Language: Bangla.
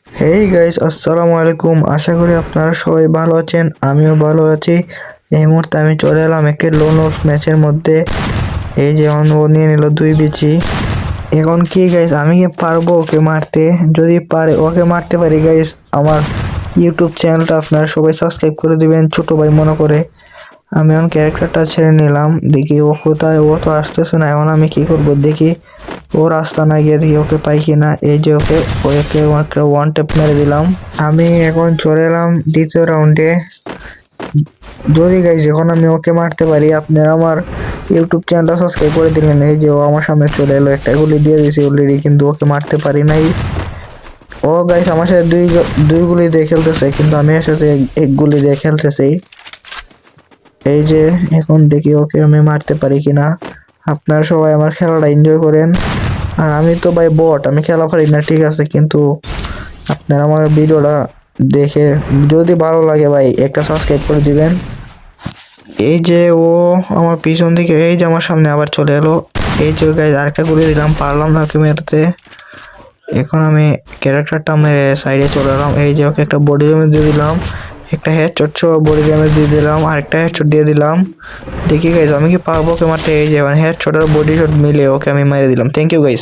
হেই গাইস, আসসালামু আলাইকুম। আশা করি আপনারা সবাই ভালো আছেন, আমিও ভালো আছি। এই মুহূর্তে আমি চলে এলাম একটি লোন wolf ম্যাচের মধ্যে। এই যে ও নিয়ে নিল 2 বিচি। এখন কি গাইস, আমি কি পারবো ওকে মারতে? যদি পারে ওকে মারতে পারি গাইস, আমার ইউটিউব চ্যানেলটা আপনারা সবাই সাবস্ক্রাইব করে দিবেন ছোট ভাই মনে করে। আমি এখন ক্যারেক্টারটা ছেড়ে নিলাম, দেখি ও কোথায়। ও তো আসতেছে না, এখন আমি কি করব দেখি। ও রাস্তা না গিয়ে দেখি ওকে পাই কিনা। এই যে ওকে ওয়ান ট্যাপ মেরে দিলাম। আমি এখন চলে এলাম দ্বিতীয় রাউন্ডে। যদি গাইজ এখন আমি ওকে মারতে পারি, আপনারা আমার ইউটিউব চ্যানেলটা সাবস্ক্রাইব করে দিলেন। এই যে ও আমার সামনে চলে এলো, একটা গুলি দিয়ে দিয়েছি অলরেডি, কিন্তু ওকে মারতে পারি নাই। ও গাইস আমার সাথে দুই গুলি দিয়ে খেলতেছে, কিন্তু আমি এর সাথে এক গুলি দিয়ে খেলতেছি। এই যে এখন দেখি ওকে আমি মারতে পারি কিনা। আপনারা সবাই আমার খেলাটা এনজয় করেন। আর আমি তো ভাই বট, আমি খেলা পারি না ঠিক আছে, কিন্তু আপনারা আমার ভিডিওটা দেখে যদি ভালো লাগে ভাই একটা সাবস্ক্রাইব করে দিবেন। এই যে ও আমার পিছন দিকে, এই যে আমার সামনে আবার চলে এলো। এই যে গাইজ আরেকটা গুলি দিলাম, পারলাম না ওকে মেরতে। এখন আমি ক্যারেক্টারটা মেরে সাইডে চলে এলাম। এই যে ওকে একটা বডি ড্যামেজ দিয়ে দিলাম, একটা হেডশট সহ বডি ড্যামেজ দিয়ে দিলাম, আরেকটা হেডশট দিয়ে দিলাম। দেখি গাইজ আমি কি পারবো ওকে মারতে। এই যে হেডশট আর বডি শট মিলে ওকে আমি মেরে দিলাম। Thank you guys.